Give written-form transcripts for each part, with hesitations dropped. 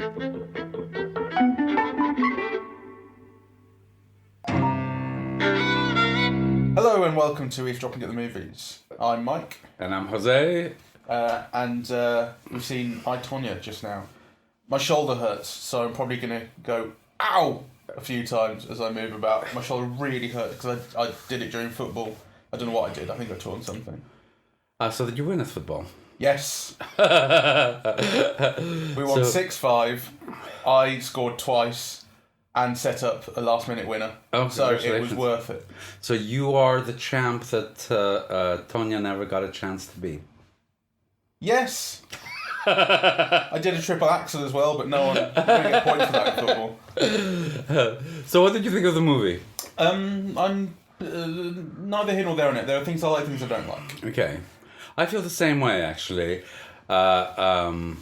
Hello and welcome to Eavesdropping at the Movies. I'm Mike. And I'm Jose. And we've seen I, Tonya just now. My shoulder hurts, so I'm probably going to go, ow, a few times as I move about. My shoulder really hurts because I did it during football. I don't know what I did. I think I torn something. So did you win at football? Yes. We won 6-5. I scored twice and set up a last-minute winner. Oh, so it was worth it. So you are the champ that Tonya never got a chance to be. Yes. I did a triple axel as well, but no one didn't get points for that in football. So what did you think of the movie? I'm neither here nor there on it. There are things I like, things I don't like. Okay. I feel the same way, actually. I've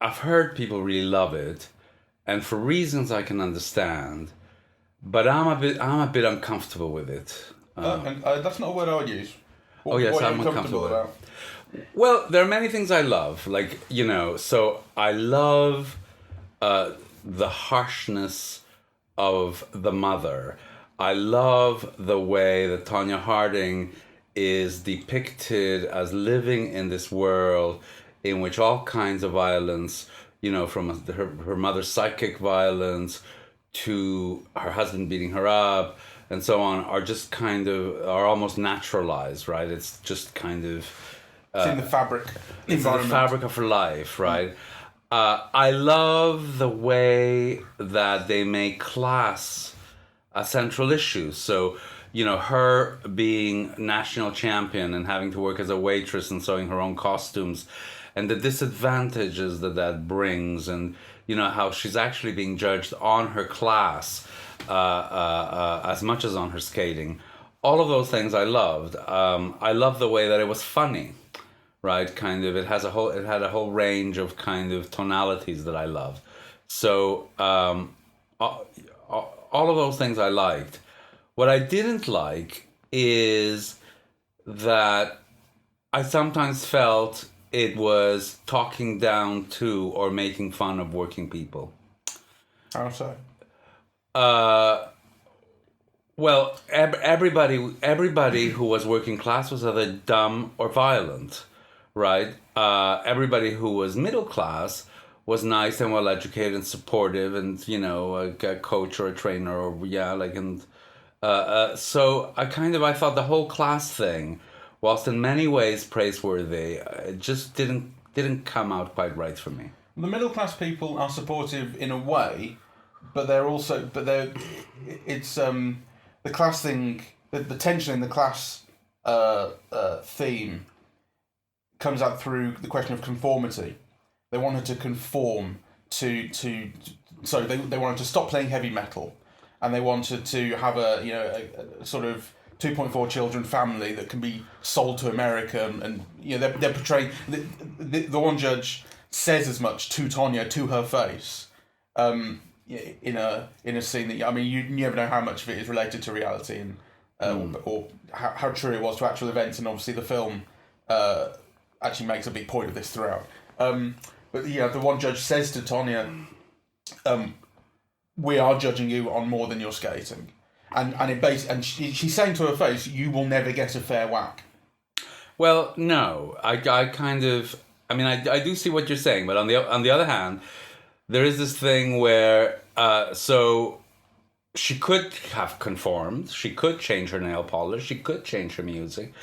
heard people really love it, and for reasons I can understand, but I'm a bit uncomfortable with it. That's not a word I would use. I'm uncomfortable with it. Well, there are many things I love, so I love the harshness of the mother. I love the way that Tonya Harding is depicted as living in this world in which all kinds of violence, from her mother's psychic violence to her husband beating her up and so on, are almost naturalized, right? It's just kind of... it's in the fabric. It's in the fabric of her life, right? I love the way that they make class a central issue. So, her being national champion and having to work as a waitress and sewing her own costumes and the disadvantages that brings, and, how she's actually being judged on her class as much as on her skating. All of those things I loved. I love the way that it was funny. Right, kind of. It had a whole range of kind of tonalities that I loved. So all of those things I liked. What I didn't like is that I sometimes felt it was talking down to or making fun of working people. How so? Well, everybody who was working class was either dumb or violent. Right? Everybody who was middle class was nice and well educated and supportive, and a coach or a trainer so I thought the whole class thing, whilst in many ways praiseworthy, it just didn't come out quite right for me. The middle class people are supportive in a way, but it's the class thing, the tension in the class theme comes out through the question of conformity. They wanted to conform they wanted to stop playing heavy metal, and they wanted to have a sort of 2.4 children family that can be sold to America, and they're portraying the one judge says as much to Tonya to her face in a scene that you never know how much of it is related to reality and or how true it was to actual events, and obviously the film actually makes a big point of this throughout. But the one judge says to Tonya, we are judging you on more than your skating. And she's saying to her face, you will never get a fair whack. Well, no. I do see what you're saying, but on the other hand, there is this thing where so she could have conformed. She could change her nail polish. She could change her music.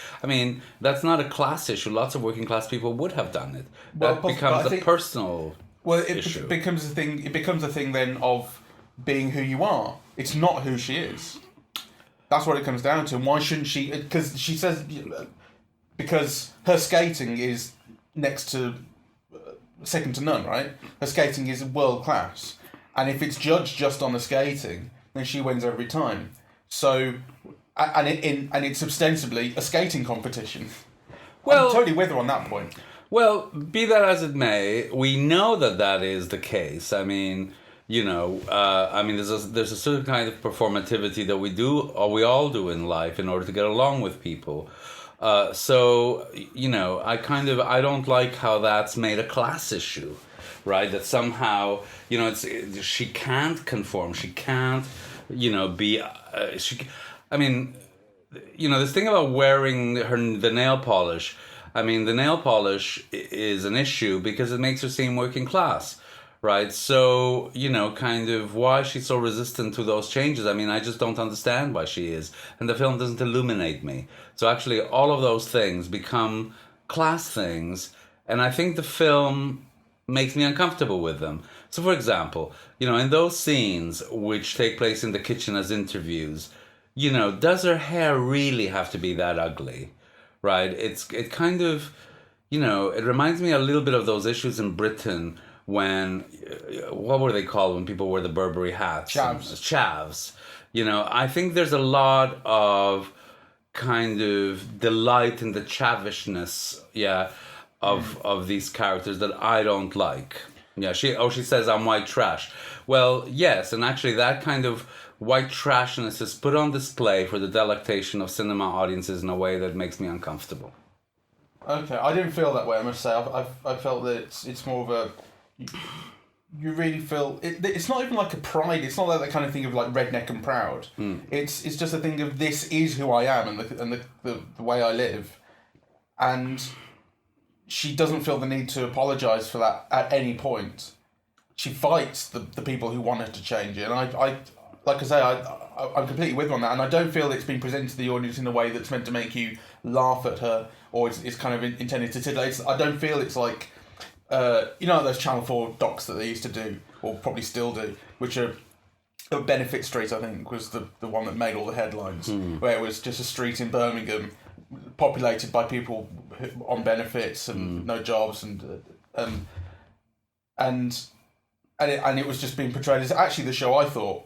That's not a class issue. Lots of working class people would have done it. That becomes a personal issue. It becomes a thing. It becomes a thing then of being who you are. It's not who she is. That's what it comes down to. And why shouldn't she? Because she says because her skating is second to none. Right? Her skating is world class, and if it's judged just on the skating, then she wins every time. So, and it's ostensibly a skating competition. Well, I'm totally with her on that point. Well, be that as it may, we know that is the case. There's a certain kind of performativity that we do, or we all do in life, in order to get along with people. So I don't like how that's made a class issue, right? That somehow she can't conform, she can't be this thing about wearing the nail polish. I mean, the nail polish is an issue because it makes her seem working class, right? So, kind of why she's so resistant to those changes. I mean, I just don't understand why she is. And the film doesn't illuminate me. So actually, all of those things become class things. And I think the film makes me uncomfortable with them. So, for example, in those scenes which take place in the kitchen as interviews, does her hair really have to be that ugly? Right? It kind of, it reminds me a little bit of those issues in Britain when, what were they called when people wear the Burberry hats? Chavs. I think there's a lot of kind of delight in the chavishness, of these characters that I don't like. Yeah, she says I'm white trash. Well, yes, and actually that kind of white trashness is put on display for the delectation of cinema audiences in a way that makes me uncomfortable. Okay, I didn't feel that way, I must say. I felt that it's more of a... You really feel... It's not even like a pride, it's not like that kind of thing of like redneck and proud. It's just a thing of this is who I am and the way I live. And she doesn't feel the need to apologise for that at any point. She fights the people who want her to change it. And I like I say, I'm completely with her on that, and I don't feel it's been presented to the audience in a way that's meant to make you laugh at her, or it's kind of intended to titillate. I don't feel it's like, those Channel 4 docs that they used to do, or probably still do, which are Benefit Street, I think, was the one that made all the headlines, where it was just a street in Birmingham populated by people on benefits and no jobs, and it was just being portrayed as actually the show. I thought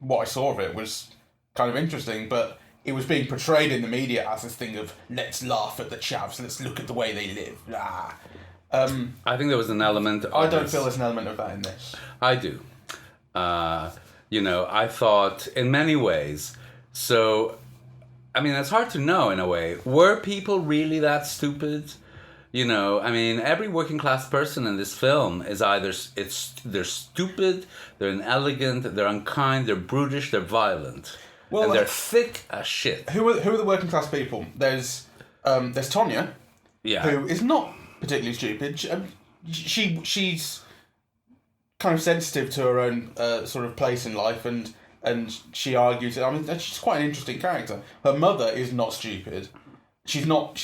what I saw of it was kind of interesting, but it was being portrayed in the media as this thing of let's laugh at the chavs, let's look at the way they live. I think there was an element of I don't feel there's an element of that in this. I do. I thought in many ways, so I mean it's hard to know in a way. Were people really that stupid? Every working class person in this film is either they're stupid, they're inelegant, they're unkind, they're brutish, they're violent, and they're thick as shit. Who are the working class people? There's Tonya, who is not particularly stupid. She's kind of sensitive to her own sort of place in life, and she argues. I mean, she's quite an interesting character. Her mother is not stupid. She's not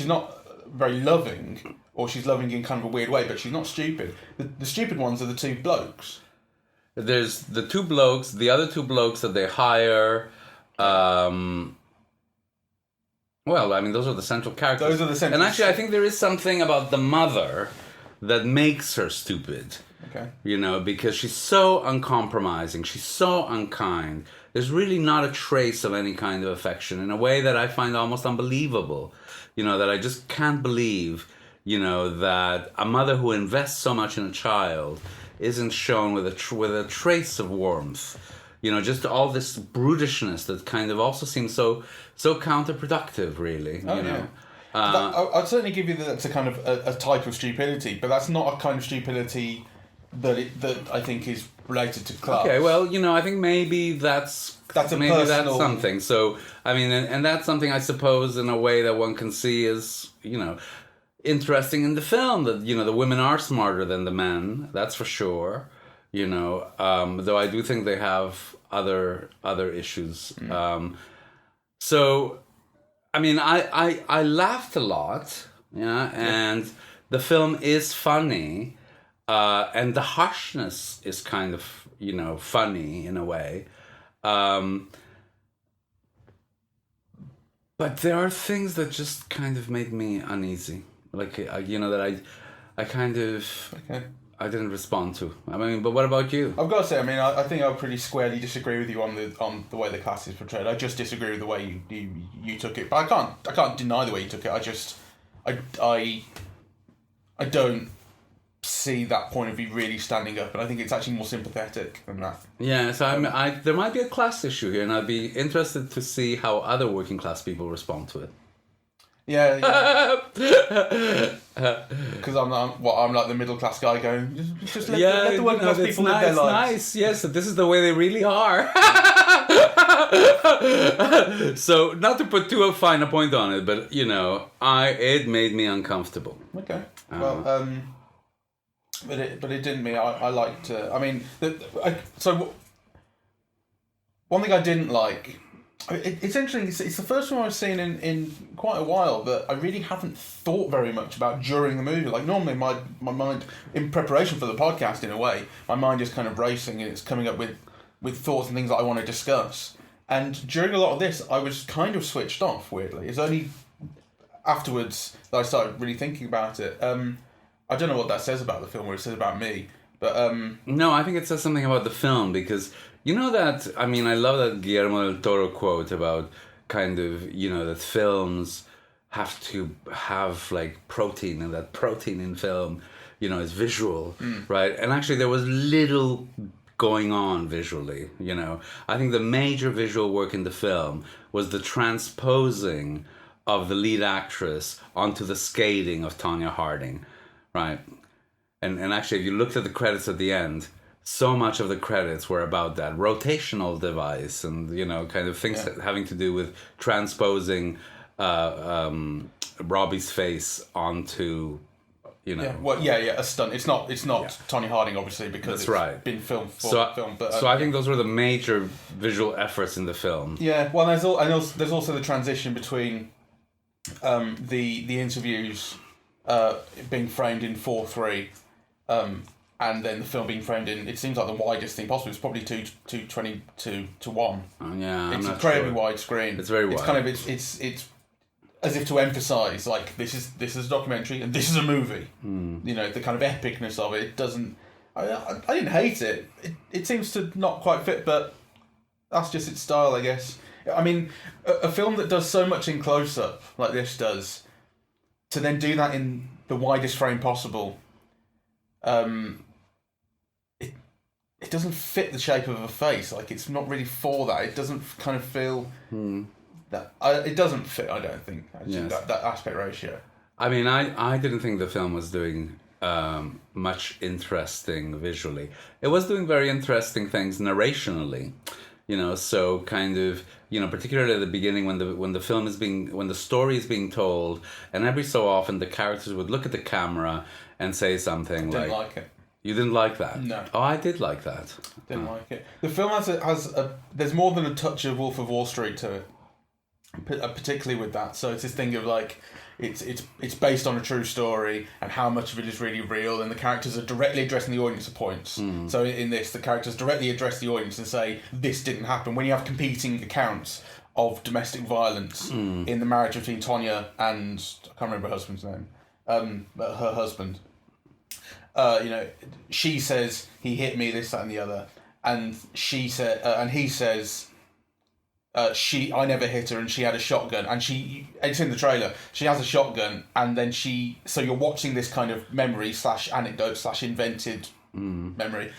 very loving, or she's loving in kind of a weird way, but she's not stupid. The stupid ones are the two blokes. There's the two blokes, the other two blokes that they hire. Those are the central characters. Those are the central. And actually, I think there is something about the mother that makes her stupid. Okay. Because she's so uncompromising, she's so unkind. There's really not a trace of any kind of affection in a way that I find almost unbelievable. That I just can't believe, that a mother who invests so much in a child isn't shown with a trace of warmth. Just all this brutishness that kind of also seems so counterproductive, really. Yeah. I'd certainly give you that's a kind of a type of stupidity, but that's not a kind of stupidity that I think is related to class. Okay, well, I think maybe that's something. So, I mean, and that's something I suppose in a way that one can see as, interesting in the film, that, the women are smarter than the men, that's for sure, though I do think they have other issues. So, I mean, I laughed a lot, and the film is funny, and the harshness is kind of, funny in a way. But there are things that just kind of made me uneasy. Like, that I kind of... Okay. I didn't respond to. I mean, but what about you? I've got to say, I mean, I think I would pretty squarely disagree with you on the way the class is portrayed. I just disagree with the way you took it. But I can't deny the way you took it. I don't see that point of view really standing up, and I think it's actually more sympathetic than that. Yeah, so there might be a class issue here, and I'd be interested to see how other working class people respond to it. Yeah, because I'm like the middle class guy going, just let the working class people live their lives. Nice, yes, this is the way they really are. So, not to put too fine a point on it, but it made me uncomfortable. Okay, well, but it didn't mean I liked. I mean, one thing I didn't like. It's interesting. It's the first one I've seen in quite a while that I really haven't thought very much about during the movie. Like normally, my mind, in preparation for the podcast, in a way, my mind is kind of racing and it's coming up with thoughts and things that I want to discuss. And during a lot of this, I was kind of switched off. Weirdly, it's only afterwards that I started really thinking about it. I don't know what that says about the film or it says about me, but no, I think it says something about the film because. You know that, I mean, I love that Guillermo del Toro quote about kind of, that films have to have like protein and that protein in film, is visual, right? And actually there was little going on visually, I think the major visual work in the film was the transposing of the lead actress onto the skating of Tonya Harding, right? And actually if you looked at the credits at the end, so much of the credits were about that rotational device and, kind of things having to do with transposing Robbie's face onto, Yeah, well, a stunt. It's not Tonya Harding, obviously, because it's been filmed for film. But, so I think those were the major visual efforts in the film. Yeah, well, there's also the transition between the interviews being framed in 4:3, and then the film being framed in, it seems like the widest thing possible. It's probably 2:20:1. Oh, yeah, it's incredibly wide screen. It's very wide. It's kind of it's as if to emphasise like this is a documentary and this is a movie. The kind of epicness of it. It doesn't. I didn't hate it. It seems to not quite fit, but that's just its style, I guess. I mean, a film that does so much in close up like this does, to then do that in the widest frame possible. It doesn't fit the shape of a face. Like it's not really for that. It doesn't kind of feel that. It doesn't fit. I don't think actually that aspect ratio. I mean, I didn't think the film was doing much interesting visually. It was doing very interesting things narrationally. So kind of particularly at the beginning when the story is being told, and every so often the characters would look at the camera and say something Didn't like it. You didn't like that? No. Oh, I did like that. Didn't like it. The film has there's more than a touch of Wolf of Wall Street to it, particularly with that. So it's this thing of like, it's based on a true story, and how much of it is really real, and the characters are directly addressing the audience at points. So in this, the characters directly address the audience and say, this didn't happen. When you have competing accounts of domestic violence in the marriage between Tonya and, I can't remember her husband's name, but her husband. She says he hit me, this, that, and the other, and he says, I never hit her, and she had a shotgun, and it's in the trailer. She has a shotgun, and then so you're watching this kind of memory / anecdote / invented memory,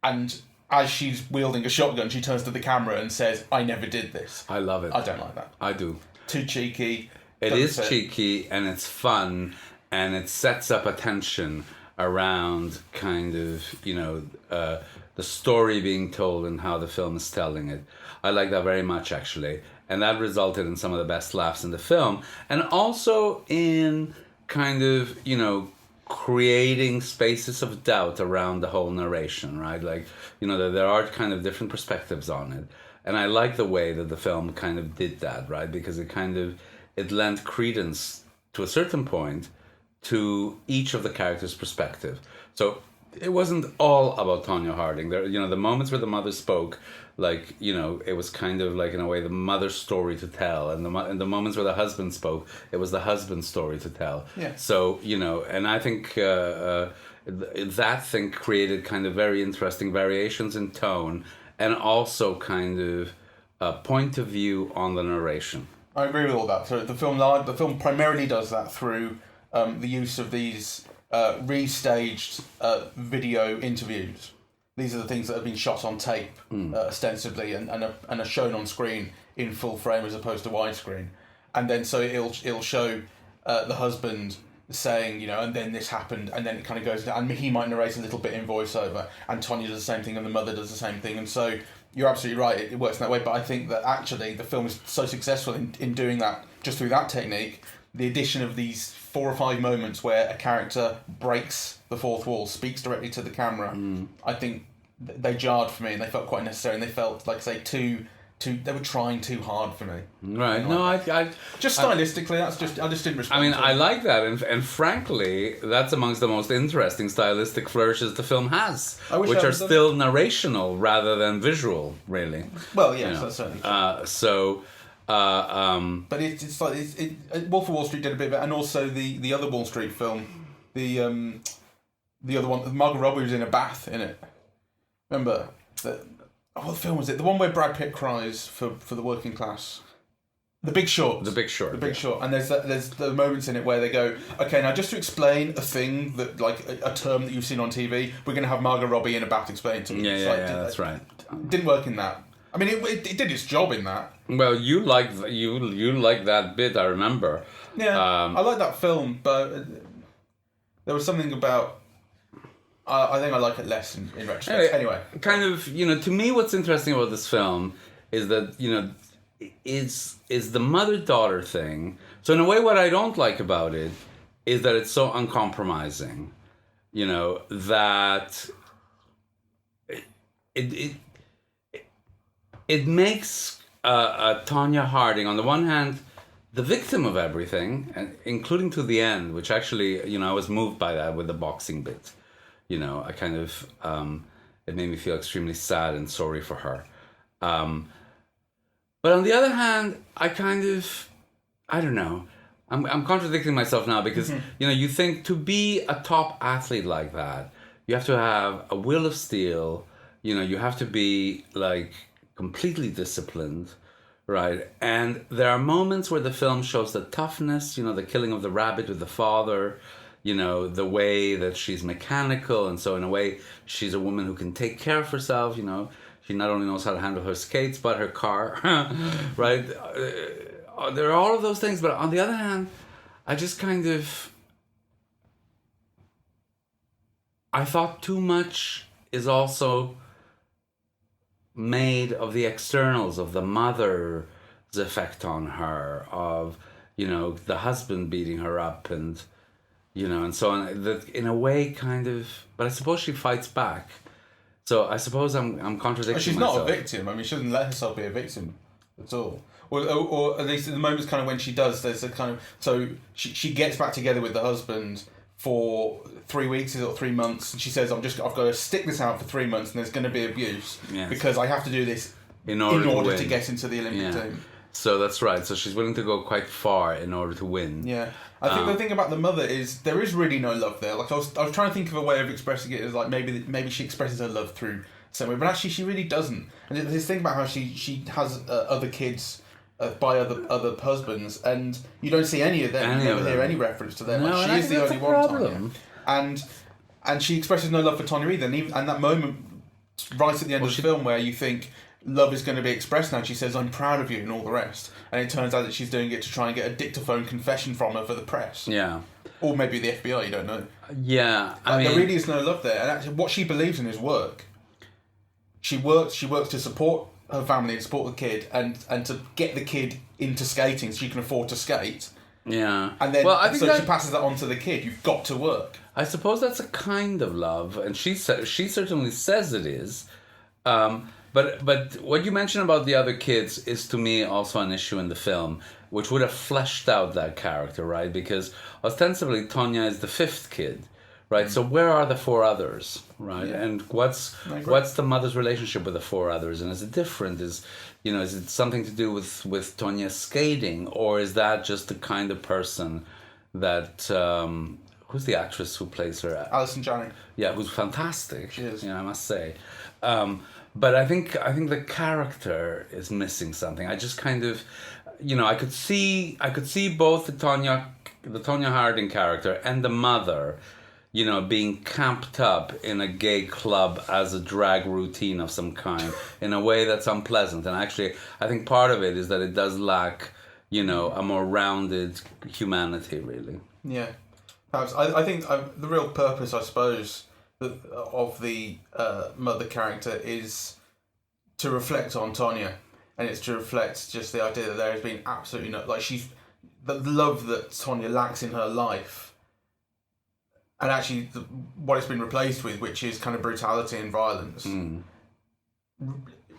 and as she's wielding a shotgun, she turns to the camera and says, "I never did this." I love it. I don't like that. I do. Too cheeky. It is cheeky, and it's fun, and it sets up a tension around kind of, the story being told and how the film is telling it. I like that very much, actually. And that resulted in some of the best laughs in the film. And also in kind of, creating spaces of doubt around the whole narration, right? Like, there are kind of different perspectives on it. And I like the way that the film kind of did that, right? Because it lent credence to a certain point to each of the characters' perspective. So it wasn't all about Tonya Harding. There, the moments where the mother spoke, like, it was kind of like, in a way, the mother's story to tell. And the moments where the husband spoke, it was the husband's story to tell. Yeah. So, and I think that thing created kind of very interesting variations in tone and also kind of a point of view on the narration. I agree with all that. So the film primarily does that through the use of these restaged video interviews. These are the things that have been shot on tape ostensibly and are shown on screen in full frame as opposed to widescreen. and then so it'll show the husband saying, you know, and then this happened, and then it kind of goes, and he might narrate a little bit in voiceover, and Tonya does the same thing, and the mother does the same thing, and so you're absolutely right, it works in that way. But I think that actually the film is so successful in doing that just through that technique. The addition of these 4 or 5 moments where a character breaks the fourth wall, speaks directly to the camera, I think they jarred for me, and they felt quite necessary, and they felt, like I say, too. They were trying too hard for me. Right. No, I just stylistically, I just didn't respond. I mean, to I it. like that, and frankly, that's amongst the most interesting stylistic flourishes the film has, which are still narrational rather than visual, really. Well, yes, that's certainly true. But it's like Wolf of Wall Street did a bit of it, and also the other Wall Street film, the other one, Margot Robbie was in a bath in it. Remember that? What film was it? The one where Brad Pitt cries for the working class. The Big Short. The Big Short. The Big Short. And there's the moments in it where they go, okay, now just to explain a thing that, like a term that you've seen on TV, we're going to have Margot Robbie in a bath explain to you. Yeah, that's right. Didn't work in that. I mean, it did its job in that. Well, you like that bit, I remember. Yeah, I like that film, but there was something about. I think I like it less in retrospect. Anyway. Kind of, you know, to me what's interesting about this film is that, you know, is the mother-daughter thing. So in a way what I don't like about it is that it's so uncompromising. You know, that it makes Tonya Harding, on the one hand, the victim of everything, and including to the end, which actually, you know, I was moved by that with the boxing bit. You know, I kind of, it made me feel extremely sad and sorry for her. But on the other hand, I don't know, I'm contradicting myself now because, you know, you think to be a top athlete like that, you have to have a will of steel, you know, you have to be like completely disciplined, right? And there are moments where the film shows the toughness, you know, the killing of the rabbit with the father, you know, the way that she's mechanical, and so in a way she's a woman who can take care of herself, you know. She not only knows how to handle her skates, but her car, right? There are all of those things, but on the other hand, I just kind of... I thought too much is also made of the externals, of the mother's effect on her, of, you know, the husband beating her up, and... you know, and so on, that in a way kind of, but I suppose she fights back. So I suppose I'm contradicting she's myself. not a victim. I mean, she doesn't let herself be a victim at all. Or at least in the moments kind of when she does, there's a kind of, so she gets back together with the husband for 3 weeks or 3 months, and she says, I've got to stick this out for 3 months, and there's going to be abuse because I have to do this in order to get into the Olympic team. So that's right. So she's willing to go quite far in order to win. Yeah. I think the thing about the mother is there is really no love there. Like I was trying to think of a way of expressing it as like maybe she expresses her love through some way, but actually she really doesn't. And there's this thing about how she has other kids by other husbands, and you don't see any of them. You never hear any reference to them. No, like, she is the only one, Tonya. And she expresses no love for Tonya either. And that moment right at the end of the film where you think love is going to be expressed now, and she says, I'm proud of you, and all the rest. And it turns out that she's doing it to try and get a dictaphone confession from her for the press. Yeah. Or maybe the FBI, you don't know. Yeah. I mean, there really is no love there. And actually, what she believes in is work. She works to support her family and support the kid, and to get the kid into skating so she can afford to skate. Yeah. And then she passes that on to the kid. You've got to work. I suppose that's a kind of love, and she certainly says it is. But what you mentioned about the other kids is to me also an issue in the film, which would have fleshed out that character, right? Because ostensibly Tonya is the 5th kid, right? So where are the 4 others, right? Yeah. And what's the mother's relationship with the 4 others? And is it different? Is it something to do with Tonya skating, or is that just the kind of person that who's the actress who plays her? Alison Janney. Yeah, who's fantastic. She is. I must say. But I think the character is missing something. I just kind of, I could see both the Tonya Harding character and the mother, being camped up in a gay club as a drag routine of some kind in a way that's unpleasant. And actually, I think part of it is that it does lack, a more rounded humanity, really. Yeah. Perhaps I think the real purpose, I suppose, of the mother character is to reflect on Tonya, and it's to reflect just the idea that there has been absolutely no, like, the love that Tonya lacks in her life, and actually what it's been replaced with, which is kind of brutality and violence,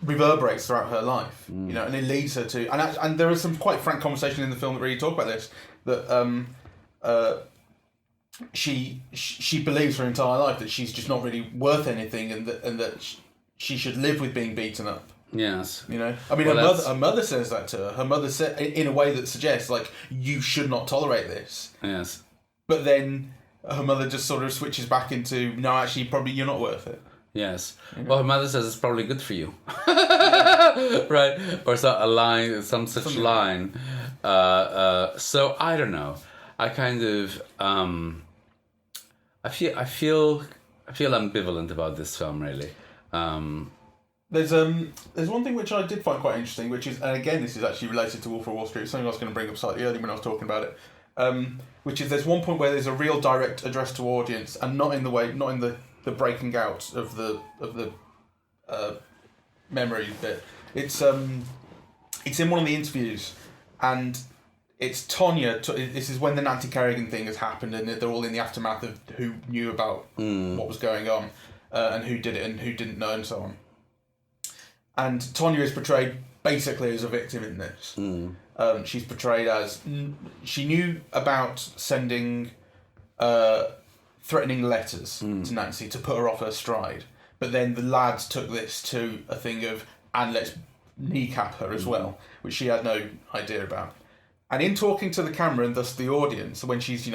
reverberates throughout her life, and it leads her to, and there is some quite frank conversation in the film that really talk about this, that she believes her entire life that she's just not really worth anything, and that she should live with being beaten up. Yes. I mean, her mother says that to her. Her mother said in a way that suggests, like, you should not tolerate this. Yes. But then her mother just sort of switches back into, no, actually, probably you're not worth it. Yes. Well, her mother says it's probably good for you. Right? Or some such line. So I don't know. I kind of I feel ambivalent about this film, really. There's one thing which I did find quite interesting, which is, and again, this is actually related to Wolf of Wall Street, something I was going to bring up slightly earlier when I was talking about it, which is there's one point where there's a real direct address to audience, and not in the breaking out of the memory bit. It's in one of the interviews, and it's Tonya. This is when the Nancy Kerrigan thing has happened, and they're all in the aftermath of who knew about what was going on, and who did it and who didn't know, and so on. And Tonya is portrayed basically as a victim in this. She's portrayed as she knew about sending threatening letters to Nancy to put her off her stride, but then the lads took this to a thing of, and let's kneecap her as well, which she had no idea about. And in talking to the camera and thus the audience, when she's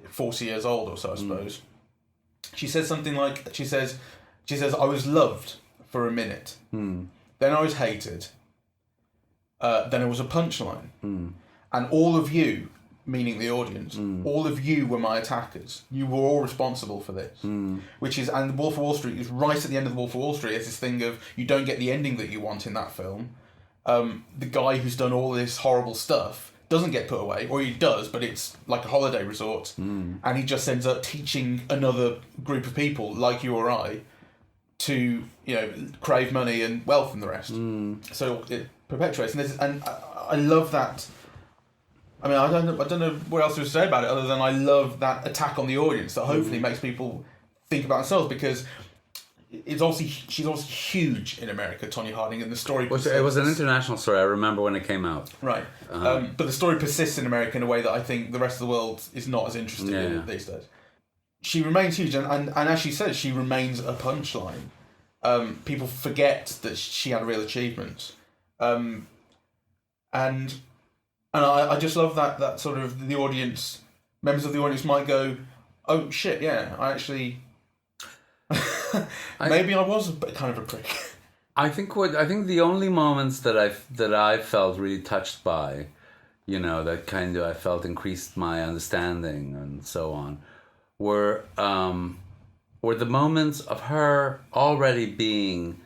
40 years old or so, I suppose, she says something like, she says I was loved for a minute. Then I was hated. Then it was a punchline. And all of you, meaning the audience, all of you were my attackers. You were all responsible for this. Which is, and Wolf of Wall Street is right at the end of the Wolf of Wall Street. It's this thing of, you don't get the ending that you want in that film. The guy who's done all this horrible stuff doesn't get put away, or he does, but it's like a holiday resort. And he just ends up teaching another group of people, like you or I, to crave money and wealth and the rest. So it perpetuates, and I love that. I mean, I don't know what else to say about it other than I love that attack on the audience that hopefully makes people think about themselves, because she's obviously huge in America, Tonya Harding, and the story persists. It was an international story. I remember when it came out. Right, but the story persists in America in a way that I think the rest of the world is not as interested in these days. She remains huge, and as she says, she remains a punchline. People forget that she had real achievements, and I just love that sort of the audience, members of the audience might go, oh shit, yeah, I actually maybe I was kind of a prick. I think the only moments that I felt really touched by, that kind of I felt increased my understanding and so on, were the moments of her already being,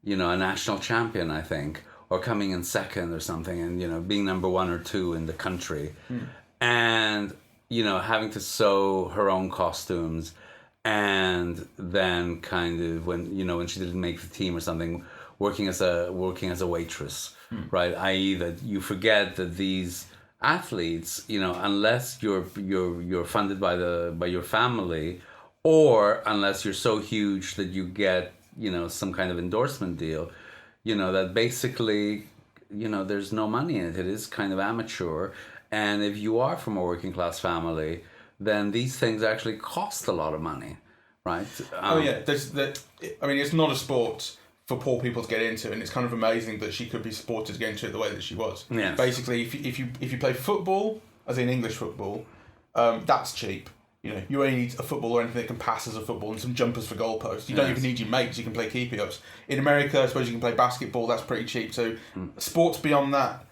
a national champion, I think, or coming in second or something, and being number 1 or 2 in the country, and having to sew her own costumes, and then kind of when she didn't make the team or something, working as a waitress, right? I.e., that you forget that these athletes, unless you're funded by your family, or unless you're so huge that you get some kind of endorsement deal, that basically there's no money in it. It is kind of amateur, and if you are from a working class family, then these things actually cost a lot of money, right? It's not a sport for poor people to get into, and it's kind of amazing that she could be supported to get into it the way that she was. Yes. Basically, if you play football, as in English football, that's cheap. You only need a football or anything that can pass as a football and some jumpers for goalposts. You don't even need your mates. You can play keepy-ups. In America, I suppose you can play basketball. That's pretty cheap. So sports beyond that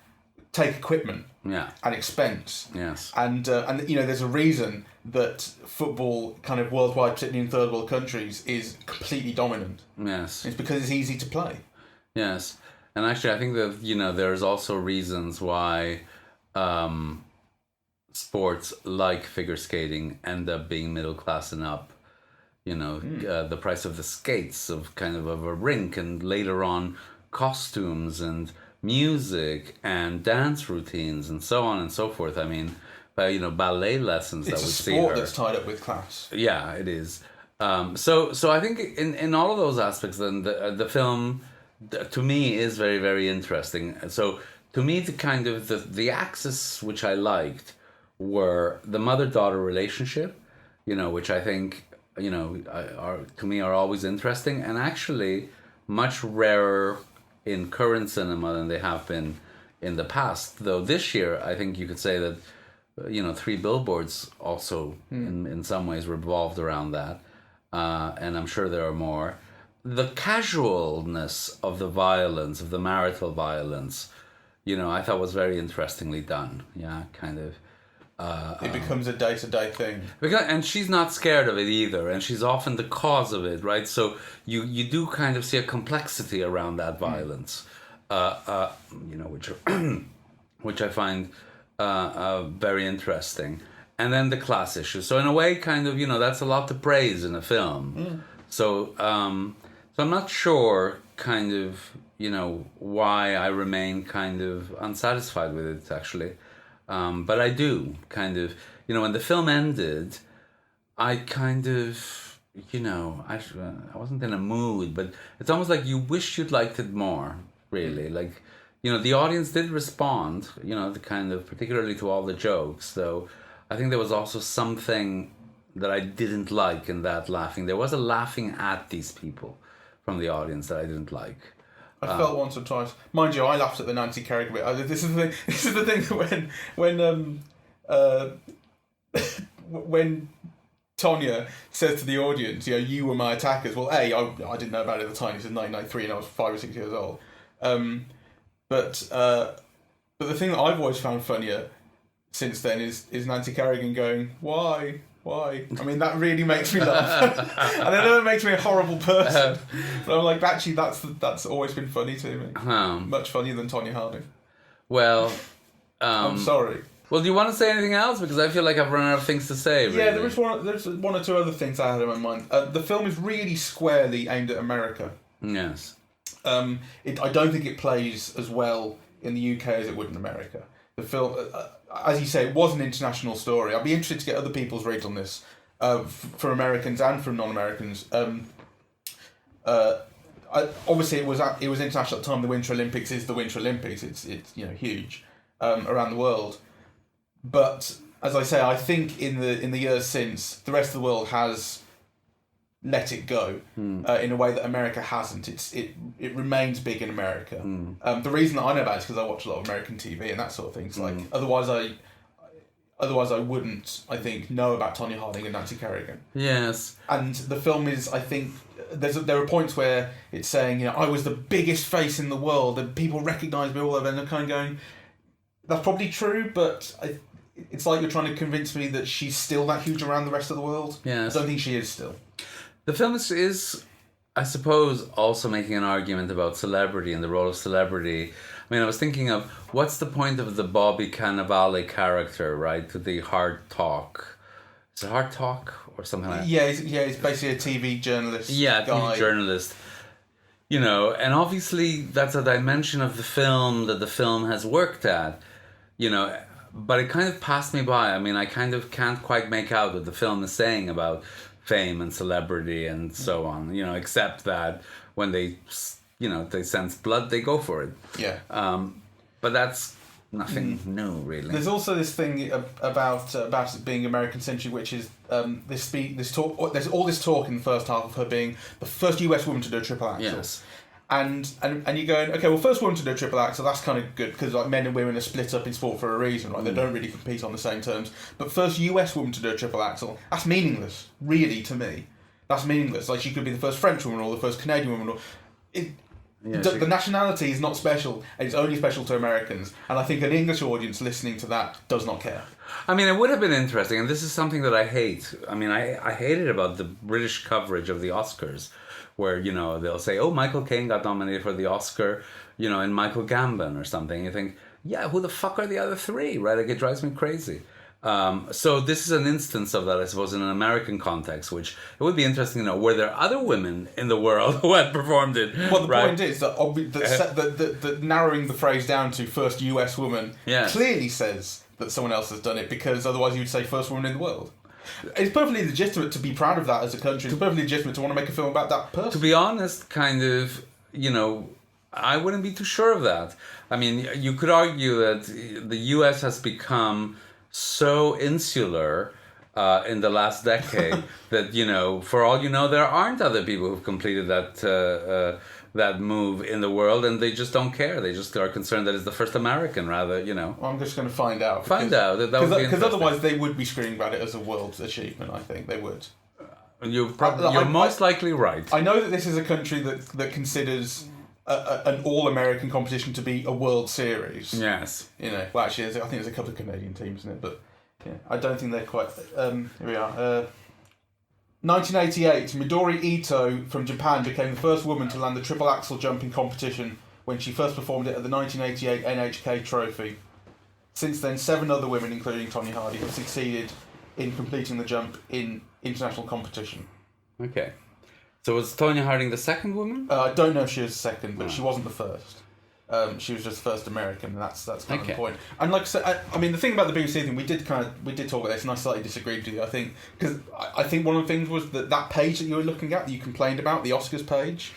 take equipment and expense. Yes. And there's a reason that football, kind of worldwide, particularly in third world countries, is completely dominant. Yes. It's because it's easy to play. Yes. And actually, I think that, there's also reasons why sports like figure skating end up being middle class and up. The price of the skates of kind of a rink, and later on costumes and music and dance routines and so on and so forth. I mean, ballet lessons that we see her. It's a sport that's tied up with class. Yeah, it is. So I think in all of those aspects, then the film, to me, is very, very interesting. So to me, the axis which I liked were the mother-daughter relationship, which I think are always interesting, and actually much rarer in current cinema than they have been in the past. Though this year, I think you could say that, Three Billboards also in some ways revolved around that. And I'm sure there are more. The casualness of the violence, of the marital violence, I thought was very interestingly done. Yeah, kind of. It becomes a day-to-day thing. And she's not scared of it either, and she's often the cause of it, right? So you do kind of see a complexity around that violence, which I find very interesting. And then the class issue. So in a way, kind of, that's a lot to praise in a film. So I'm not sure, kind of, why I remain kind of unsatisfied with it, actually. But I do, kind of, when the film ended, I kind of, I wasn't in a mood, but it's almost like you wish you'd liked it more, really. Like, the audience did respond, the kind of, particularly to all the jokes, though. I think there was also something that I didn't like in that laughing. There was a laughing at these people from the audience that I didn't like. I felt once or twice. Mind you, I laughed at the Nancy Kerrigan bit. This is the thing that when Tonya says to the audience, you were my attackers. Well, I didn't know about it at the time. This is 1993 and I was 5 or 6 years old. But the thing that I've always found funnier since then is Nancy Kerrigan going, why? I mean, that really makes me laugh. And I know it makes me a horrible person. But I'm like, actually, that's always been funny to me. Much funnier than Tonya Harding. Well, I'm sorry. Well, do you want to say anything else? Because I feel like I've run out of things to say, really. Yeah, there's one or two other things I had in my mind. The film is really squarely aimed at America. Yes. I don't think it plays as well in the UK as it would in America. The film, as you say, it was an international story. I'd be interested to get other people's reads on this, for Americans and from non-Americans. Obviously, it was international at the time. The Winter Olympics is the Winter Olympics. It's huge around the world. But as I say, I think in the years since, the rest of the world has let it go in a way that America hasn't. It remains big in America. The reason that I know about it is because I watch a lot of American TV and that sort of thing. So, otherwise I wouldn't, I think, know about Tonya Harding and Nancy Kerrigan. Yes. And the film is, I think, there are points where it's saying, I was the biggest face in the world and people recognise me all over, and they're kind of going, that's probably true, but it's like you're trying to convince me that she's still that huge around the rest of the world. Yes. I don't think she is still. The film is, I suppose, also making an argument about celebrity and the role of celebrity. I mean, I was thinking of, what's the point of the Bobby Cannavale character, right? The hard talk. Is it hard talk or something like that? Yeah, he's basically a TV journalist. Yeah, guy. TV journalist. And obviously that's a dimension of the film that the film has worked at, but it kind of passed me by. I mean, I kind of can't quite make out what the film is saying about fame and celebrity and so on, except that when they sense blood, they go for it. Yeah. But that's nothing new, really. There's also this thing about it being American century, which is this talk. There's all this talk in the first half of her being the first US woman to do a triple axel. Yes. And you're going, okay, well, first woman to do a triple axel, that's kind of good, because men and women are split up in sport for a reason, right? They don't really compete on the same terms. But first US woman to do a triple axel, that's meaningless, really, to me. That's meaningless. Like, she could be the first French woman or the first Canadian woman. The nationality is not special, and it's only special to Americans. And I think an English audience listening to that does not care. I mean, it would have been interesting, and this is something that I hate. I mean, I hate it about the British coverage of the Oscars, where, they'll say, oh, Michael Caine got nominated for the Oscar, and Michael Gambon or something. You think, yeah, who the fuck are the other three, right? Like, it drives me crazy. So this is an instance of that, I suppose, in an American context, which it would be interesting to know, were there other women in the world who had performed it? Well, the point is that narrowing the phrase down to first US woman clearly says that someone else has done it, because otherwise you would say first woman in the world. It's perfectly legitimate to be proud of that as a country. It's perfectly legitimate to want to make a film about that person. To be honest, kind of, I wouldn't be too sure of that. I mean, you could argue that the US has become so insular in the last decade that, for all you know, there aren't other people who've completed that move in the world, and they just don't care. They just are concerned that it's the first American, rather, Well, I'm just going to find out. Because otherwise they would be screaming about it as a world achievement, I think. They would. You're most likely right. I know that this is a country that considers an all-American competition to be a World Series. Yes. Well, actually, I think there's a couple of Canadian teams in it, but yeah, I don't think they're quite... here we are. 1988, Midori Ito from Japan became the first woman to land the triple axel jumping competition when she first performed it at the 1988 NHK Trophy. Since then, 7 other women, including Tonya Harding, have succeeded in completing the jump in international competition. Okay. So was Tonya Harding the second woman? I don't know if she was the second, but she wasn't the first. She was just the first American, and that's kind of the point. And like I said, I mean, the thing about the BBC thing, we did talk about this, and I slightly disagreed with you. I think because I think one of the things was that page that you were looking at, that you complained about, the Oscars page,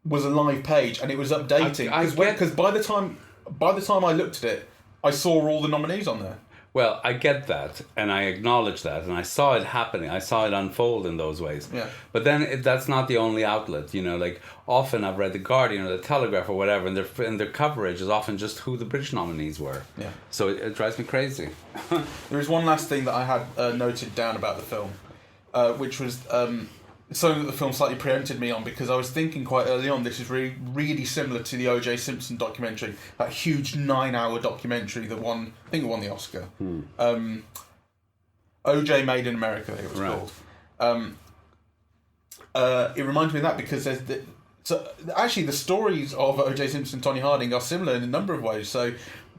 was a live page, and it was updating. Because by the time I looked at it, I saw all the nominees on there. Well, I get that, and I acknowledge that, and I saw it happening. I saw it unfold in those ways. Yeah. But then that's not the only outlet, Like, often I've read The Guardian or The Telegraph or whatever, and their coverage is often just who the British nominees were. Yeah. So it drives me crazy. There is one last thing that I had noted down about the film, which was something that the film slightly preempted me on, because I was thinking quite early on, this is really, really similar to the O.J. Simpson documentary, that huge 9-hour documentary that won the Oscar. O.J. Made in America, I think it was called. It reminds me of that because actually the stories of O.J. Simpson and Tonya Harding are similar in a number of ways. So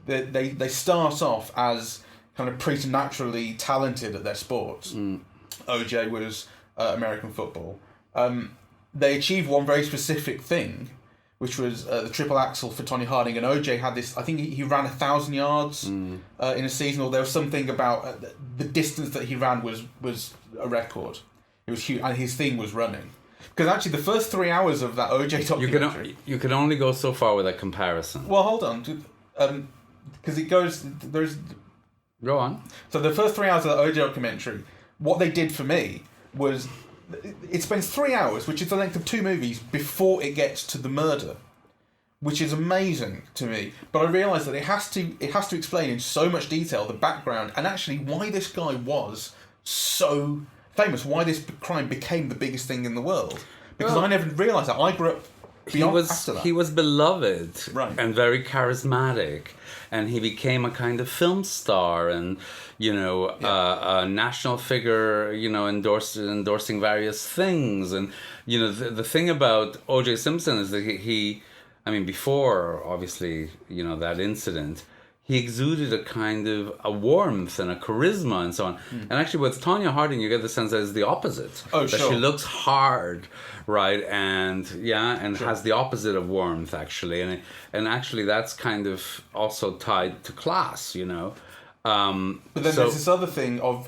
they start off as kind of preternaturally talented at their sports. O.J. was American football. They achieved one very specific thing, which was the triple axel for Tonya Harding, and OJ had this. I think he ran 1,000 yards in a season, or there was something about the distance that he ran was a record. It was huge, and his thing was running. Because actually, the first 3 hours of that OJ documentary, you can only go so far with that comparison. Well, hold on, because it goes. Go on. So the first 3 hours of the OJ documentary, what they did for me was it spends 3 hours, which is the length of 2 movies, before it gets to the murder, which is amazing to me. But I realise that it has to explain in so much detail the background and actually why this guy was so famous, why this crime became the biggest thing in the world. Because I never realised that. I grew up after that. He was beloved, right, and very charismatic, and he became a kind of film star, and a national figure, endorsing various things. And the thing about O.J. Simpson is that he before obviously that incident, he exuded a kind of a warmth and a charisma and so on. And actually with Tonya Harding, you get the sense that it's the opposite. Oh, that sure. She looks hard, right? And has the opposite of warmth, actually. And actually that's kind of also tied to class, But then there's this other thing of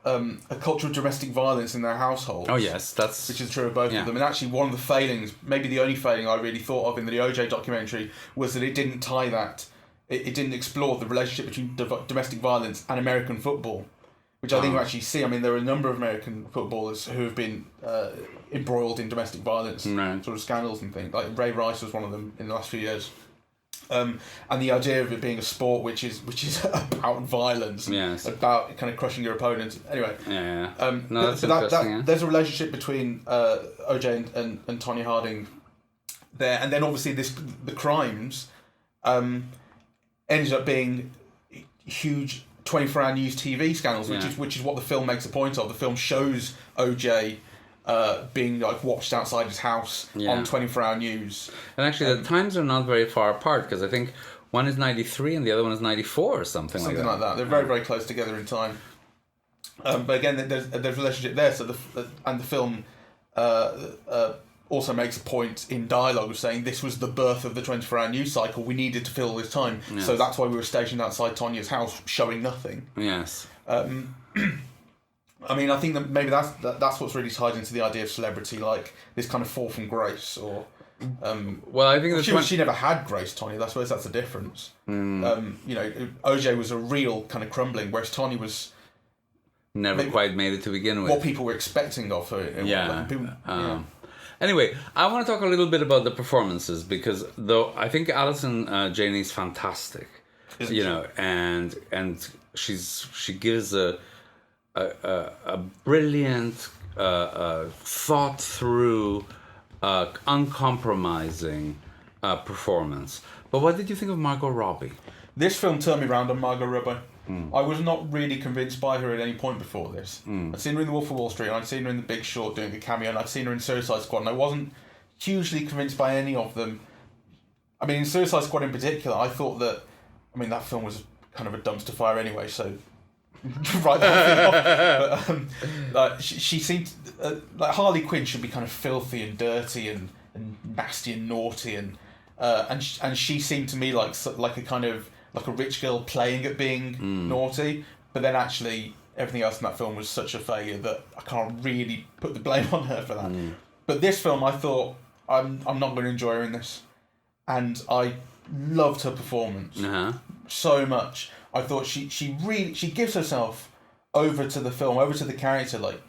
a culture of domestic violence in their household. Oh yes, which is true of both of them. And actually one of the failings, maybe the only failing I really thought of in the OJ documentary, was that it didn't tie that. It didn't explore the relationship between domestic violence and American football, which I think you actually see. I mean, there are a number of American footballers who have been embroiled in domestic violence, sort of scandals and things. Like Ray Rice was one of them in the last few years. And the idea of it being a sport which is about violence, about kind of crushing your opponents. Anyway, no, that's interesting. There's a relationship between OJ and Tonya Harding there, and then obviously the crimes ended up being huge 24-hour news TV scandals, which is what the film makes a point of. The film shows OJ being watched outside his house on 24-hour news. And actually, the times are not very far apart, because I think one is 93 and the other one is 94 or something like that. They're very, very close together in time. But again, there's a relationship there. So the film also makes a point in dialogue of saying this was the birth of the 24-hour news cycle. We needed to fill all this time, Yes. so that's why we were stationed outside Tonya's house, showing nothing. Yes. I mean, I think that maybe that's what's really tied into the idea of celebrity, like this kind of fall from grace, or. Well, I think she never had grace, Tonya. I suppose that's the difference. OJ was a real kind of crumbling, whereas Tonya was never quite made it to begin with. what people were expecting of her. Anyway, I want to talk a little bit about the performances, because though I think Alison Janey's fantastic, and she gives a brilliant, thought through, uncompromising performance. But what did you think of Margot Robbie? This film turned me around on Margot Robbie. I was not really convinced by her at any point before this. I'd seen her in The Wolf of Wall Street, and I'd seen her in The Big Short doing a cameo, and I'd seen her in Suicide Squad, and I wasn't hugely convinced by any of them. I mean, in Suicide Squad in particular, I thought that, that film was kind of a dumpster fire anyway, so right that thing off. But she seemed like Harley Quinn should be kind of filthy and dirty and nasty and naughty, and she seemed to me like a kind of like a rich girl playing at being naughty, but then actually everything else in that film was such a failure that I can't really put the blame on her for that. But this film, I thought I'm not going to enjoy her in this, and I loved her performance so much. I thought she gives herself over to the film, over to the character. Like,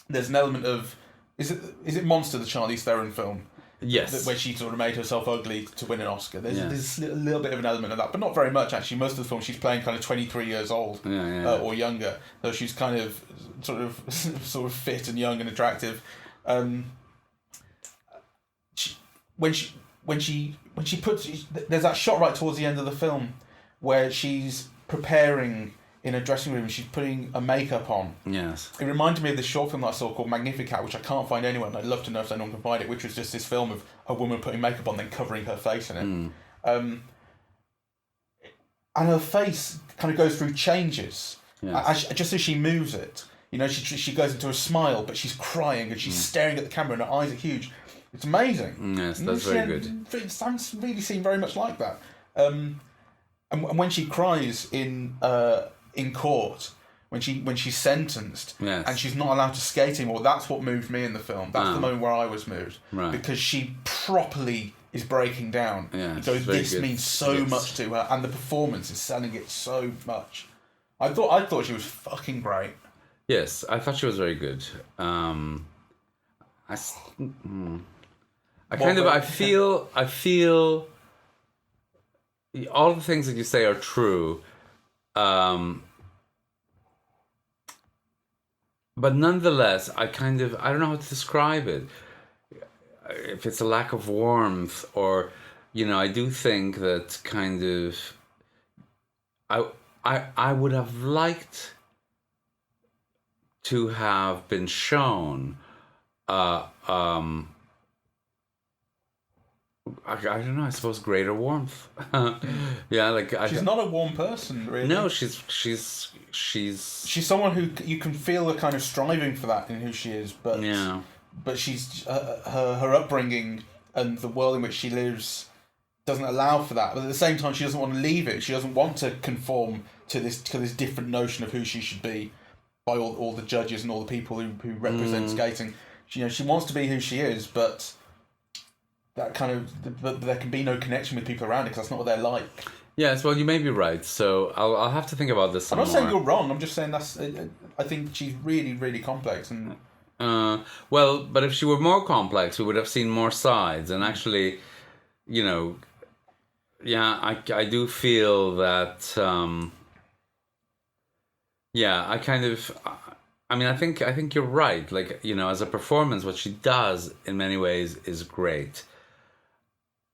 there's an element of is it Monster, the Charlize Theron film? Yes. Where she sort of made herself ugly to win an Oscar. There's a little bit of an element of that, but not very much actually. Most of the film she's playing kind of 23 years old or younger, so she's kind of sort of fit and young and attractive. When she puts, there's that shot right towards the end of the film where she's preparing in a dressing room and she's putting a makeup on. Yes. It reminded me of this short film that I saw called Magnificat, which I can't find anywhere, and I'd love to know if anyone can find it, which was just this film of a woman putting makeup on then covering her face in it. And her face kind of goes through changes. Yes. Just as she moves it. She goes into a smile, but she's crying and she's staring at the camera and her eyes are huge. It's amazing. Yes, that's very good. It sounds really seemed very much like that. And when she cries in court, when she's sentenced, and she's not allowed to skate anymore, that's what moved me in the film. That's the moment where I was moved, because she properly is breaking down. So this means so much to her, and the performance is selling it so much. I thought she was fucking great. Yes, I thought she was very good. I feel all the things that you say are true, but nonetheless, I don't know how to describe it. If it's a lack of warmth, or I do think that kind of I would have liked to have been shown I don't know, I suppose greater warmth. She's not a warm person, really. No, she's someone who you can feel the kind of striving for that in who she is, but she's her upbringing and the world in which she lives doesn't allow for that. But at the same time, she doesn't want to leave it. She doesn't want to conform to this different notion of who she should be by all the judges and all the people who represent skating. She wants to be who she is, but that but there can be no connection with people around it because that's not what they're like. Yes, well, you may be right. So I'll have to think about this some more. I'm not saying you're wrong. I'm just saying I think she's really, really complex. And well, but if she were more complex, we would have seen more sides. And actually, I do feel that. I think you're right. Like, as a performance, what she does in many ways is great.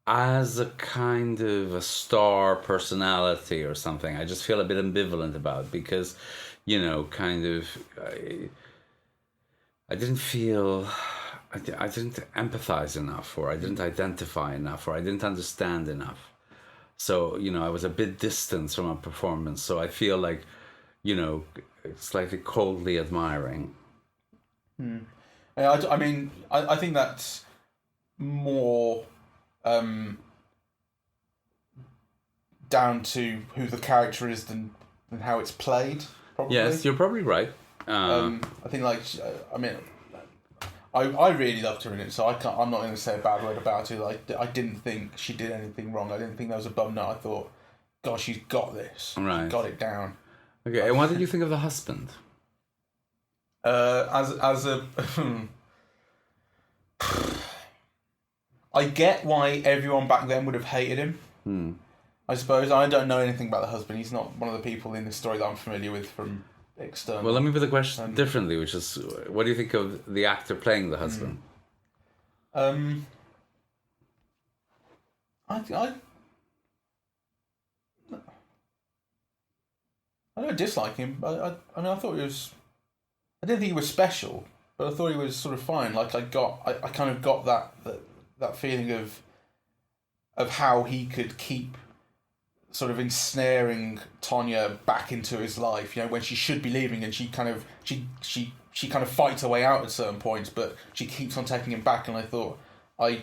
As a kind of a star personality or something, I just feel a bit ambivalent about, because, I didn't feel, I didn't empathize enough, or I didn't identify enough, or I didn't understand enough. So, I was a bit distant from her performance. So I feel like, slightly coldly admiring. I mean, I think that's more down to who the character is than how it's played. Probably. Yes, you're probably right. I think, I mean, I really loved her in it, so I'm not going to say a bad word about her. I didn't think she did anything wrong. I didn't think that was a bum nut. I thought, gosh, she's got this. Right. She's got it down. Okay, and what did you think of the husband? As a, I get why everyone back then would have hated him. I suppose I don't know anything about the husband. He's not one of the people in this story that I'm familiar with from external. Well, let me put the question differently, which is, what do you think of the actor playing the husband? I don't dislike him. I mean, I thought he was. I didn't think he was special, but I thought he was sort of fine. I kind of got that feeling of how he could keep sort of ensnaring Tonya back into his life. When she should be leaving, and she kind of fights her way out at certain points, but she keeps on taking him back. And I thought I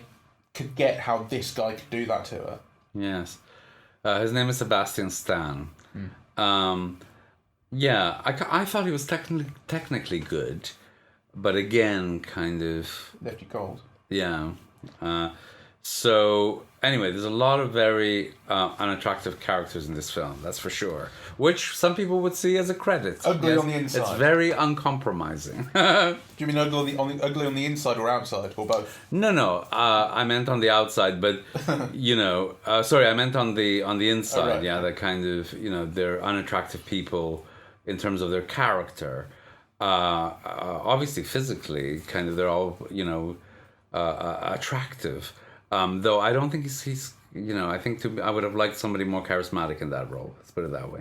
could get how this guy could do that to her. Yes, his name is Sebastian Stan. Yeah, I thought he was technically good, but again, kind of left you cold. Yeah. So anyway, there's a lot of very unattractive characters in this film. That's for sure. Which some people would see as a credit. Ugly on the inside. It's very uncompromising. Do you mean ugly on the inside or outside, or both? No. I meant on the outside, but sorry, I meant on the inside. Oh, right. Yeah, that kind of they're unattractive people in terms of their character. Obviously, physically, kind of they're all attractive. Though I don't think he's I think I would have liked somebody more charismatic in that role. Let's put it that way.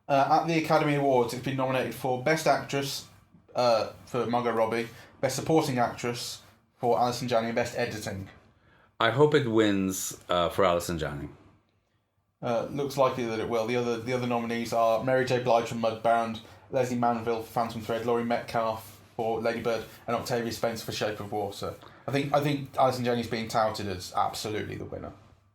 At the Academy Awards, it's been nominated for Best Actress for Margot Robbie, Best Supporting Actress for Alison Janney, and Best Editing. I hope it wins for Alison Janney. Looks likely that it will. The other nominees are Mary J. Blige from Mudbound, Leslie Manville for Phantom Thread, Laurie Metcalf for Lady Bird, and Octavia Spencer for Shape of Water. I think Alison Janney's being touted as absolutely the winner.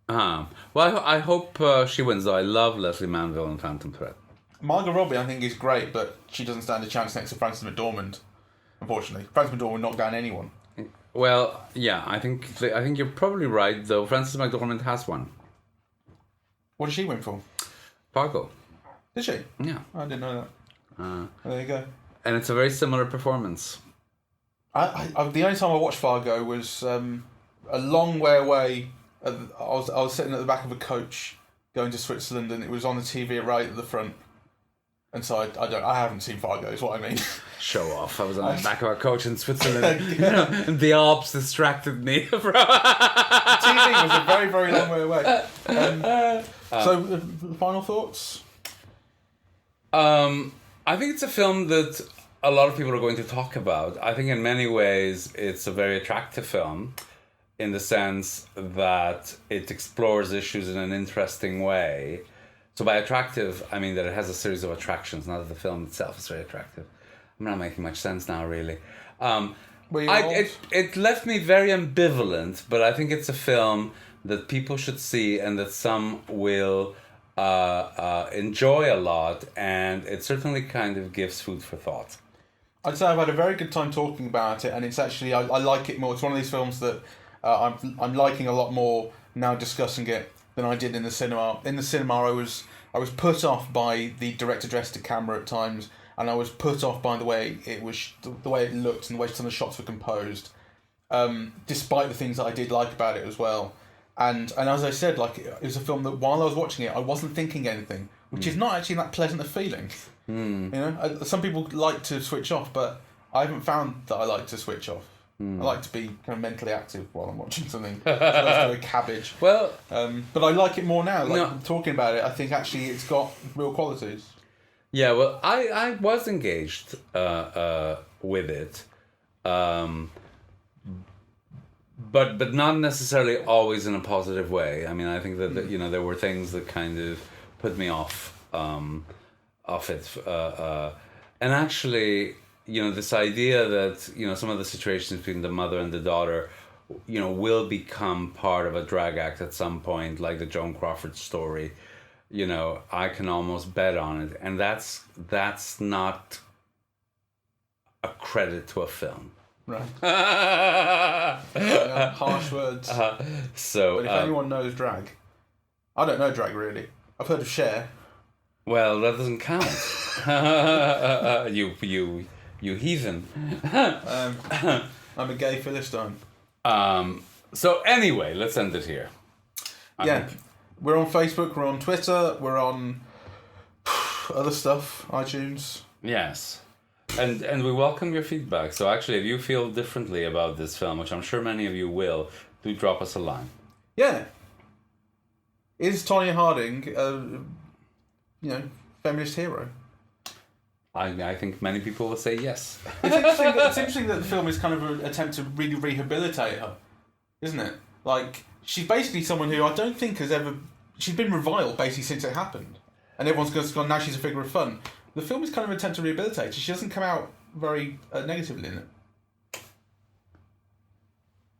Well, I hope she wins, though. I love Leslie Manville and Phantom Thread. Margot Robbie, I think, is great, but she doesn't stand a chance next to Frances McDormand, unfortunately. Frances McDormand knocked down anyone. Well, yeah, I think you're probably right, though. Frances McDormand has won. What did she win for? Fargo. Did she? Yeah. I didn't know that. There you go. And it's a very similar performance. I the only time I watched Fargo was a long way away. I was sitting at the back of a coach going to Switzerland, and it was on the TV right at the front. And so I haven't seen Fargo, is what I mean. Show off. I was on the back of a coach in Switzerland. And the Alps distracted me. TV was a very, very long way away. So, final thoughts? I think it's a film that a lot of people are going to talk about. I think in many ways it's a very attractive film in the sense that it explores issues in an interesting way. So by attractive, I mean that it has a series of attractions, not that the film itself is very attractive. I'm not making much sense now, really. It left me very ambivalent, but I think it's a film that people should see and that some will enjoy a lot, and it certainly kind of gives food for thought. I'd say I've had a very good time talking about it, and it's actually I like it more. It's one of these films that I'm liking a lot more now discussing it than I did in the cinema. In the cinema, I was put off by the direct address to camera at times, and I was put off by the way it was, the way it looked, and the way some of the shots were composed. Despite the things that I did like about it as well, and as I said, it was a film that while I was watching it, I wasn't thinking anything, which is not actually that pleasant a feeling. Some people like to switch off, but I haven't found that I like to switch off. I like to be kind of mentally active while I'm watching something. So cabbage. Well, but I like it more now. Talking about it, I think actually it's got real qualities. Yeah, well, I was engaged with it, but not necessarily always in a positive way. I mean, I think that you know, there were things that kind of put me off it, and actually, you know, this idea that, you know, some of the situations between the mother and the daughter, you know, will become part of a drag act at some point, like the Joan Crawford story. You know, I can almost bet on it, and that's not a credit to a film. Right. Harsh words. So, but if anyone knows drag, I don't know drag really. I've heard of Cher. Well, that doesn't count. You heathen. I'm a gay Philistine. So anyway, let's end it here. I think. We're on Facebook, we're on Twitter, we're on other stuff, iTunes. Yes. And we welcome your feedback. So actually, if you feel differently about this film, which I'm sure many of you will, do drop us a line. Yeah. Is Tonya Harding a, feminist hero? I think many people will say yes. It's interesting that the film is kind of an attempt to really rehabilitate her, isn't it? Like, she's basically someone who I don't think has ever... She's been reviled basically since it happened. And everyone's gone, now she's a figure of fun. The film is kind of an attempt to rehabilitate her. She doesn't come out very negatively in it.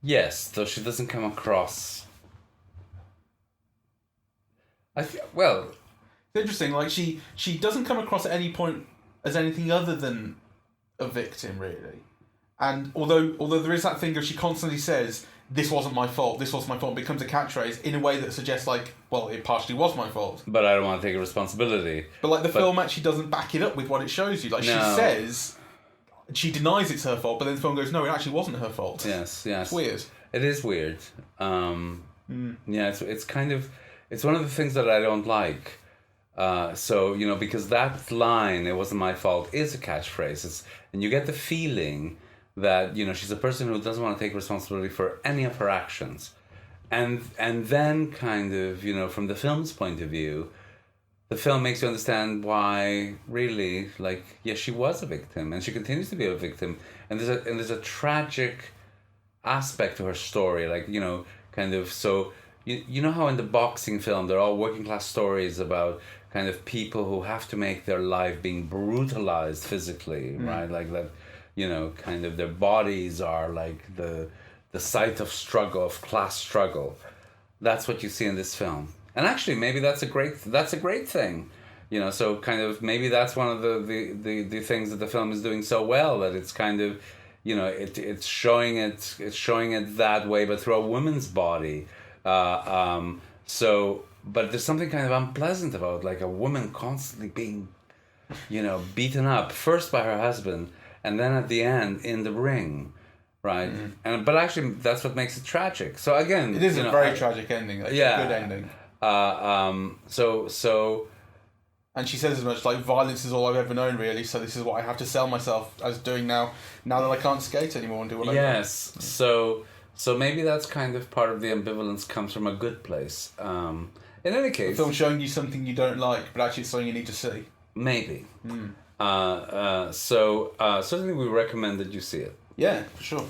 Yes, though she doesn't come across... It's interesting, like, she doesn't come across at any point as anything other than a victim, really. And although there is that thing of she constantly says, this wasn't my fault, it becomes a catchphrase in a way that suggests, like, well, it partially was my fault. But I don't want to take responsibility. But, like, the film actually doesn't back it up with what it shows you. Like, no. She says, she denies it's her fault, but then the film goes, no, it actually wasn't her fault. Yes. It's weird. It is weird. Yeah, it's kind of... It's one of the things that I don't like. So, you know, because that line, it wasn't my fault, is a catchphrase. And you get the feeling that, you know, she's a person who doesn't want to take responsibility for any of her actions. And then kind of, you know, from the film's point of view, the film makes you understand why, really, like, yes, she was a victim, and she continues to be a victim. And there's a tragic aspect to her story, like, you know, kind of, so... You know how in the boxing film they're all working class stories about kind of people who have to make their life being brutalized physically, right? Like that, you know, kind of their bodies are like the site of struggle, of class struggle. That's what you see in this film. And actually maybe that's a great thing. You know, so kind of maybe that's one of the things that the film is doing so well, that it's kind of, you know, it's showing it that way, but through a woman's body. But there's something kind of unpleasant about, like, a woman constantly being, you know, beaten up first by her husband and then at the end in the ring, right? But actually that's what makes it tragic. So again, it is a very tragic ending. It's a good ending. So and she says as much, like, violence is all I've ever known, really, so this is what I have to sell myself as doing now that I can't skate anymore and do what I want. Yes. So maybe that's kind of part of the ambivalence comes from a good place. In any case... The film showing you something you don't like, but actually it's something you need to see. Maybe. So certainly we recommend that you see it. Yeah, for sure.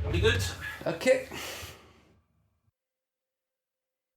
Pretty good. Okay.